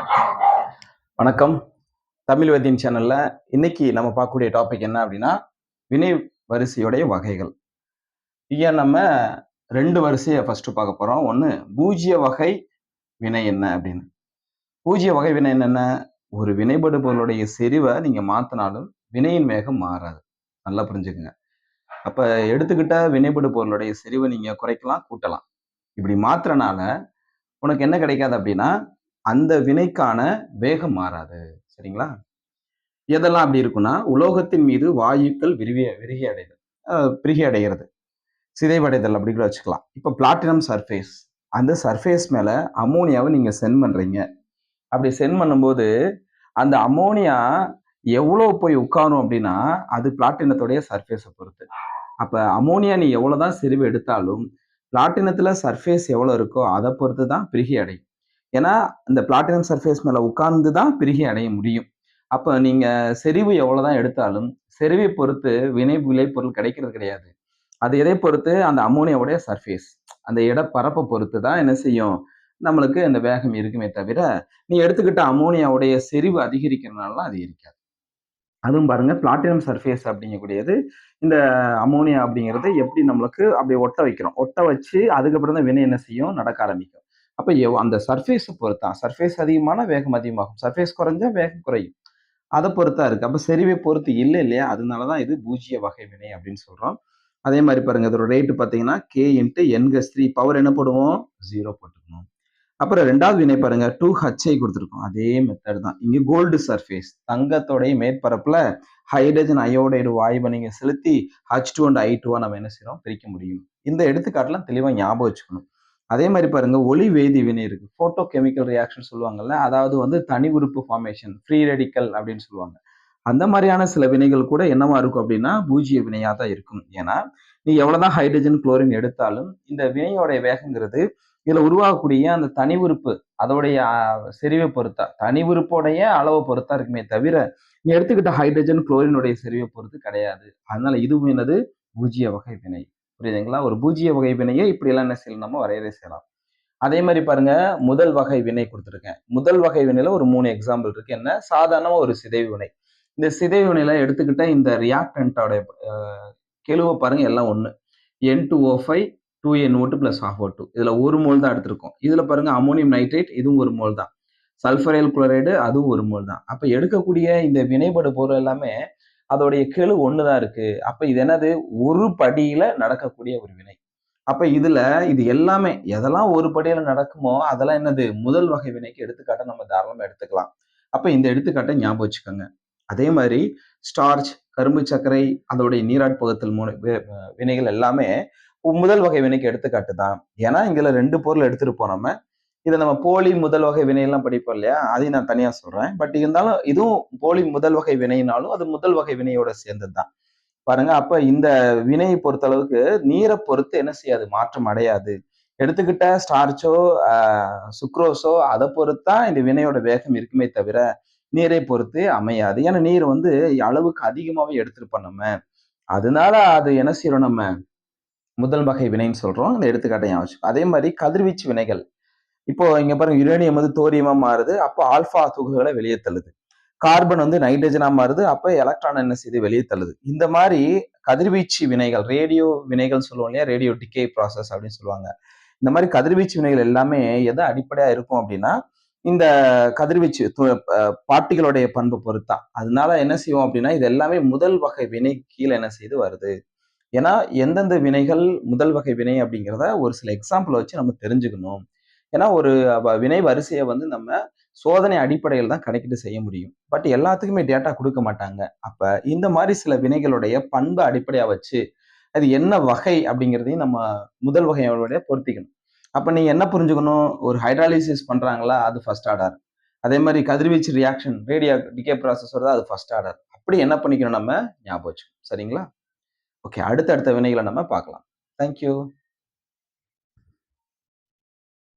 வணக்கம். தமிழ் வேதியின் சேனல்ல இன்னைக்கு நம்ம பார்க்கக்கூடிய டாபிக் என்ன அப்படின்னா, வினை வரிசையுடைய வகைகள். இங்க நம்ம 2 வரிசைய ஃபர்ஸ்ட் பார்க்க போறோம். ஒண்ணு பூஜ்ய வகை வினை என்ன அப்படின்னு. பூஜ்ய வகை வினை என்னென்ன? ஒரு வினைபடு பொருளுடைய செறிவ நீங்க மாத்துனாலும் வினையின் வேகம் மாறாது. நல்லா புரிஞ்சுக்கங்க. அப்ப எடுத்துக்கிட்ட வினைபடு பொருளுடைய செறிவ நீங்க குறைக்கலாம், கூட்டலாம். இப்படி மாத்துறனால உனக்கு என்ன கிடைக்காது அப்படின்னா, அந்த வினைக்கான வேகம் மாறாது. சரிங்களா? எதெல்லாம் அப்படி இருக்குன்னா, உலோகத்தின் மீது வாயுக்கள் விரிகை அடைதல், பிரிகை அடைகிறது, சிதைவடைதல் அப்படி கூட வச்சுக்கலாம். இப்போ பிளாட்டினம் சர்ஃபேஸ், அந்த சர்ஃபேஸ் மேல அமோனியாவை நீங்க சென்ட் பண்றீங்க. அப்படி சென்ட் பண்ணும்போது அந்த அமோனியா எவ்வளவு போய் உட்காரும் அப்படின்னா, அது பிளாட்டினத்துடைய சர்ஃபேஸை பொறுத்து. அப்ப அமோனியா நீ எவ்வளவுதான் செறிவு எடுத்தாலும் பிளாட்டினத்துல சர்ஃபேஸ் எவ்வளவு இருக்கோ அதை பொறுத்து தான் பிரிகை அடையும். ஏன்னா இந்த பிளாட்டினம் சர்ஃபேஸ் மேல உட்கார்ந்து தான் பிரிகை அடைய முடியும். அப்ப நீங்க செறிவு எவ்வளவுதான் எடுத்தாலும் செறிவை பொறுத்து விளைபொருள் கிடைக்கிறது கிடையாது. அது எதை பொறுத்து? அந்த அமோனியாவுடைய சர்ஃபேஸ், அந்த இடப்பரப்பை பொறுத்து தான் என்ன செய்யும், நம்மளுக்கு அந்த வேகம் இருக்குமே தவிர நீ எடுத்துக்கிட்ட அமோனியாவுடைய செறிவு அதிகரிக்கிறதுனால அதிகரிக்காது. அதுவும் பாருங்க, பிளாட்டினம் சர்ஃபேஸ் அப்படிங்கக்கூடியது இந்த அமோனியா அப்படிங்கிறது எப்படி நம்மளுக்கு அப்படி ஒட்ட வைக்கிறோம், ஒட்ட வச்சு அதுக்கப்புறம் தான் வினை என்ன செய்யும், நடக்க ஆரம்பிக்கும். அப்ப அந்த சர்ஃபேஸை பொறுத்தான். சர்ஃபேஸ் அதிகமான வேகம் அதிகமாகும், சர்ஃபேஸ் குறைஞ்சா வேகம் குறையும். அதை பொறுத்தா இருக்கு. அப்ப செறிவை பொறுத்து இல்லை இல்லையா? அதனாலதான் இது பூஜ்ய வகை வினை அப்படின்னு சொல்றோம். அதே மாதிரி பாருங்க, இதோட ரேட்டு பாத்தீங்கன்னா K × N+3 பவர் என்ன போடுவோம்? 0 போட்டுக்கணும். அப்புறம் 2வது வினை பாருங்க, 2HI கொடுத்துருக்கோம். அதே மெத்தட் தான். இங்க கோல்டு சர்ஃபேஸ், தங்கத்தோடைய மேற்பரப்புல ஹைட்ரஜன் அயோடைடு வாயுவை நீங்க செலுத்தி H2 and I2 நம்ம என்ன செய்யறோம், பிரிக்க முடியும். இந்த எடுத்துக்காட்டுலாம் தெளிவா ஞாபகம் வச்சுக்கணும். அதே மாதிரி பாருங்க, ஒளி வேதி வினை இருக்கு, போட்டோ கெமிக்கல் ரியாக்ஷன் சொல்லுவாங்கல்ல, அதாவது தனி உறுப்பு ஃபார்மேஷன், ஃப்ரீ ரெடிக்கல் அப்படின்னு சொல்லுவாங்க. அந்த மாதிரியான சில வினைகள் கூட என்னவா இருக்கும் அப்படின்னா பூஜ்ய வினையா தான் இருக்கும். ஏன்னா நீ எவ்வளவுதான் ஹைட்ரஜன் குளோரின் எடுத்தாலும் இந்த வினையோட வேகங்கிறது இதுல உருவாகக்கூடிய அந்த தனி உறுப்பு அதோடைய செறிவை பொறுத்தா, தனி உறுப்போடைய அளவை பொறுத்தா இருக்குமே தவிர நீ எடுத்துக்கிட்ட ஹைட்ரஜன் குளோரினுடைய செறிவை பொறுத்து கிடையாது. அதனால இதுவும் என்னது, பூஜ்ய வகை வினை. புரியுதுங்களா? ஒரு பூஜ்ய வகை வினையை இப்படி எல்லாம் என்ன செய்யலாம், நம்ம வரையறை செய்யலாம். அதே மாதிரி பாருங்க, முதல் வகை வினை கொடுத்துருக்கேன். முதல் வகை வினையில ஒரு 3 எக்ஸாம்பிள் இருக்கு. என்ன? சாதாரண ஒரு சிதைவு வினை. இந்த சிதைவு வினையில எடுத்துக்கிட்ட இந்த ரியாக்டன்டோட கெழுவை பாருங்க, எல்லாம் ஒண்ணு. N2O5 2NO2 + O2. இதுல 1 மோல் தான் எடுத்திருக்கோம். இதுல பாருங்க அமோனியம் நைட்ரேட், இதுவும் 1 மோல் தான். சல்பரைல் குளோரைடு, அதுவும் 1 மோல் தான். அப்ப எடுக்கக்கூடிய இந்த வினைபடு பொருள் எல்லாமே அதோடைய கெழு ஒண்ணுதான் இருக்கு. அப்ப இது என்னது, ஒரு படியில நடக்கக்கூடிய ஒரு வினை. அப்ப இது எல்லாமே எதெல்லாம் ஒரு படியில நடக்குமோ அதெல்லாம் என்னது, முதல் வகை வினைக்கு எடுத்துக்காட்டை நம்ம தாராளமா எடுத்துக்கலாம். அப்ப இந்த எடுத்துக்காட்டை ஞாபகம் வச்சுக்கோங்க. அதே மாதிரி ஸ்டார்ச், கரும்பு சர்க்கரை, அதோடைய நீராட்பகுத்தல் வினைகள் எல்லாமே முதல் வகை வினைக்கு எடுத்துக்காட்டு தான். ஏன்னா இங்க 2 பொருள் எடுத்துருப்போம் நம்ம. இதை நம்ம போலி முதல் வகை வினையெல்லாம் படிப்போம் இல்லையா, அதையும் நான் தனியா சொல்றேன். பட் இருந்தாலும் இதுவும் போலி முதல் வகை வினைனாலும் அது முதல் வகை வினையோட சேர்ந்தது தான். பாருங்க, அப்ப இந்த வினையை பொறுத்த அளவுக்கு நீரை பொறுத்து என்ன செய்யாது, மாற்றம் அடையாது. எடுத்துக்கிட்ட ஸ்டார்ச்சோ சுக்ரோஸோ அதை பொறுத்தான் இந்த வினையோட வேகம் இருக்குமே தவிர நீரை பொறுத்து அமையாது. ஏன்னா நீர் அளவுக்கு அதிகமாவே எடுத்திருப்போம் நம்ம. அதனால அது என்ன செய்யறோம், நம்ம முதல் வகை வினைன்னு சொல்றோம். இந்த எடுத்துக்காட்டை ஞாபகம். அதே மாதிரி கதிர்வீச்சு வினைகள். இப்போ இங்க பாருங்க, யுரேனியம் தோரியமா மாறுது, அப்போ ஆல்பா துகள்களை வெளியே தள்ளுது. கார்பன் நைட்ரஜனா மாறுது, அப்ப எலக்ட்ரான் என்ன செய்து வெளியே தள்ளுது. இந்த மாதிரி கதிர்வீச்சு வினைகள், ரேடியோ வினைகள் சொல்லுவோம் இல்லையா, ரேடியோ டிகே ப்ராசஸ் அப்படின்னு சொல்லுவாங்க. இந்த மாதிரி கதிர்வீச்சு வினைகள் எல்லாமே எதை அடிப்படையா இருக்கும் அப்படின்னா இந்த கதிர்வீச்சு பாட்டிகளுடைய பண்பு பொறுத்தா. அதனால என்ன செய்வோம் அப்படின்னா இது எல்லாமே முதல் வகை வினை கீழே என்ன செய்து வருது. ஏன்னா எந்தெந்த வினைகள் முதல் வகை வினை அப்படிங்கிறத ஒரு சில எக்ஸாம்பிள் வச்சு நம்ம தெரிஞ்சுக்கணும். ஏன்னா ஒரு வினை வரிசையை நம்ம சோதனை அடிப்படையில் தான் கணக்கீடு செய்ய முடியும். பட் எல்லாத்துக்குமே டேட்டா கொடுக்க மாட்டாங்க. அப்ப இந்த மாதிரி சில வினைகளுடைய பண்பு அடிப்படையா வச்சு அது என்ன வகை அப்படிங்கிறதையும் நம்ம முதல் வகையோட பொருத்திக்கணும். அப்ப நீங்க என்ன புரிஞ்சுக்கணும், ஒரு ஹைட்ராலிசிஸ் பண்றாங்களா, அது ஃபர்ஸ்ட் ஆர்டர். அதே மாதிரி கதிர்வீச்சு ரியாக்ஷன், ரேடியோ டிகே ப்ராசஸ் வருதா, அது ஃபர்ஸ்ட் ஆர்டர். அப்படி என்ன பண்ணிக்கணும், நம்ம ஞாபகம் வச்சுக்கணும். சரிங்களா? ஓகே, அடுத்த வினைகளை நம்ம பார்க்கலாம். தேங்க்யூ.